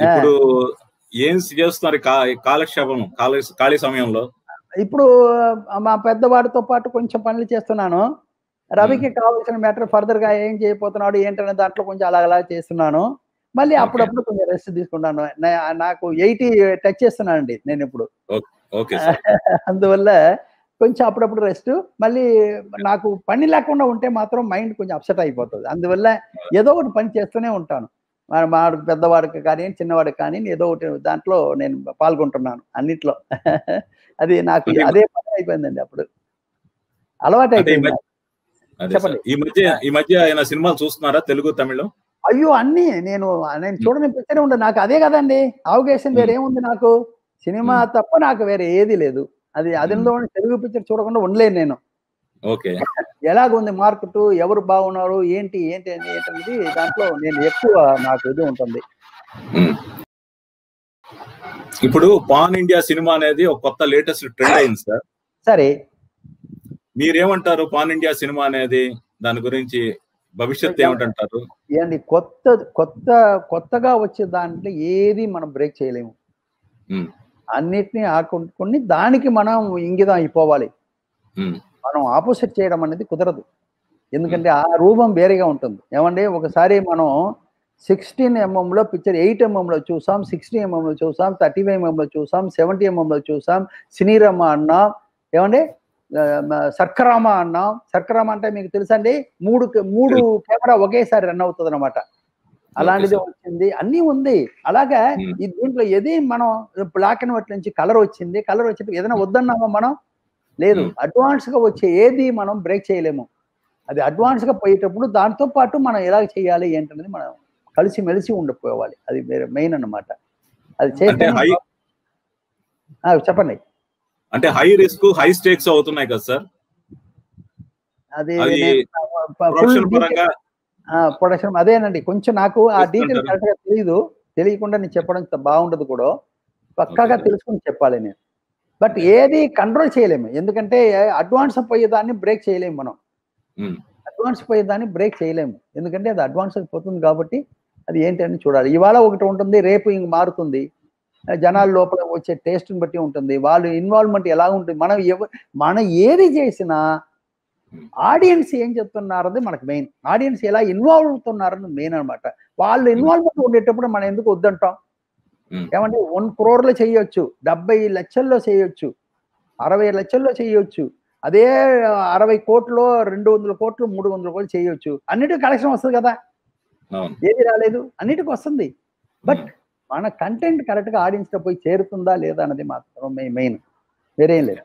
ఇప్పుడు ఏం చేస్తున్నారు కాలక్షేపం ఖాళీ సమయంలో? ఇప్పుడు మా పెద్దవాడితో పాటు కొంచెం పనులు చేస్తున్నాను. రవికి కావాల్సిన మ్యాటర్ ఫర్దర్ గా ఏం చేయబోతున్నాడు ఏంటనే దాంట్లో కొంచెం అలా చేస్తున్నాను. మళ్ళీ అప్పుడప్పుడు కొంచెం రెస్ట్ తీసుకుంటాను. నాకు 80 టచ్ చేస్తున్నానండి నేను ఇప్పుడు. అందువల్ల కొంచెం అప్పుడప్పుడు రెస్ట్. మళ్ళీ నాకు పని లేకుండా ఉంటే మాత్రం మైండ్ కొంచెం అప్సెట్ అయిపోతుంది. అందువల్ల ఏదో ఒకటి పని చేస్తూనే ఉంటాను. వాడికి పెద్దవాడికి కానీ చిన్నవాడికి కానీ ఏదో ఒకటి దాంట్లో నేను పాల్గొంటున్నాను అన్నిట్లో. అది నాకు అదే పని అయిపోయిందండి. అప్పుడు అలవాటు అయిపోయింది. చెప్పండి. ఈ మధ్య ఆయన సినిమాలు చూస్తున్నారా తెలుగు తమిళం? అయ్యో అన్ని నేను చూడని పిక్చరే ఉండదు నాకు. అదే కదండి అవకాశం వేరేముంది నాకు. సినిమా తప్ప నాకు వేరే ఏది లేదు. అదిలో తెలుగు పిక్చర్ చూడకుండా ఉండలేను నేను. ఎలాగుంది మార్కెట్, ఎవరు బాగున్నారు, ఏంటి ఏంటనేది దాంట్లో నేను ఎక్కువ నాకు ఇది ఉంటుంది. ఇప్పుడు పాన్ ఇండియా సినిమా అనేది ఒక కొత్త లేటెస్ట్ ట్రెండ్ అయింది సార్. సరే మీరేమంటారు? పాన్ ఇండియా సినిమా అనేది దాని గురించి భవిష్యత్తు ఏమిటంటారు? ఏంటి కొత్తగా వచ్చే దాంట్లో ఏది మనం బ్రేక్ చేయలేము. అన్నిటినీ ఆడుకొని దానికి మనం ఇంగితం అయిపోవాలి. మనం ఆపోజిట్ చేయడం అనేది కుదరదు. ఎందుకంటే ఆ రూపం వేరేగా ఉంటుంది. ఏమంటే ఒకసారి మనం 16mm లో పిక్చర్ 8mm లో చూసాం, 60mm లో చూసాం, 35mm లో చూసాం, 70mm లో చూసాం, సినీరమ్మ అన్నాం, ఏమండి సర్కరామ అన్నాం. సర్కరామ అంటే మీకు తెలుసండి, మూడు కెమెరా ఒకేసారి రన్ అవుతుంది అనమాట. అలాంటిది వచ్చింది, అన్నీ ఉంది. అలాగా దీంట్లో ఏది మనం బ్లాక్ అండ్ వైట్ నుంచి కలర్ వచ్చింది, కలర్ వచ్చి ఏదైనా వద్దన్నామా మనం? లేదు. అడ్వాన్స్ గా వచ్చే ఏది మనం బ్రేక్ చేయలేము. అది అడ్వాన్స్ గా పోయేటప్పుడు దాంతో పాటు మనం ఎలా చేయాలి ఏంటనేది మనం కలిసి మెలిసి ఉండిపోవాలి. అది మెయిన్ అన్నమాట. అది చేస్తే చెప్పండి. అంటే హై రిస్క్ హై స్టేక్స్ అవుతున్నాయి కదా సార్. అది ప్రొడక్షన్ అదేనండి. కొంచెం నాకు ఆ డీటెయిల్ కరెక్ట్ గా తెలియకుండా నేను చెప్పడం బాగుండదు కూడా. పక్కాగా తెలుసుకుని చెప్పాలి నేను. బట్ ఏది కంట్రోల్ చేయలేము. ఎందుకంటే అడ్వాన్స్ పోయేదాన్ని బ్రేక్ చేయలేము మనం. అడ్వాన్స్ పోయేదాన్ని బ్రేక్ చేయలేము. ఎందుకంటే అది అడ్వాన్స్ అయిపోతుంది కాబట్టి అది ఏంటి అని చూడాలి. ఇవాళ ఒకటి ఉంటుంది, రేపు ఇంక మారుతుంది. జనాల లోపల వచ్చే టేస్ట్ని బట్టి ఉంటుంది. వాళ్ళు ఇన్వాల్వ్మెంట్ ఎలా ఉంటుంది. మనం ఏది చేసినా ఆడియన్స్ ఏం చెప్తున్నారది మనకు మెయిన్. ఆడియన్స్ ఎలా ఇన్వాల్వ్ అవుతున్నారని మెయిన్ అనమాట. వాళ్ళు ఇన్వాల్వ్మెంట్ ఉండేటప్పుడు మనం ఎందుకు వద్దంటాం? ఏమంటే 1 crore చేయొచ్చు, 70 లక్షల్లో చేయొచ్చు, 60 లక్షల్లో చేయొచ్చు. అదే 60 కోట్లు, 200 కోట్లు, 300 కోట్లు చేయొచ్చు. అన్నిటికీ కలెక్షన్ వస్తుంది కదా. ఏది రాలేదు, అన్నిటికీ వస్తుంది. బట్ మన కంటెంట్ కరెక్ట్ గా ఆడియన్స్ తో పోయి చేరుతుందా లేదా అన్నది మాత్రం మెయిన్. వేరేం లేదు.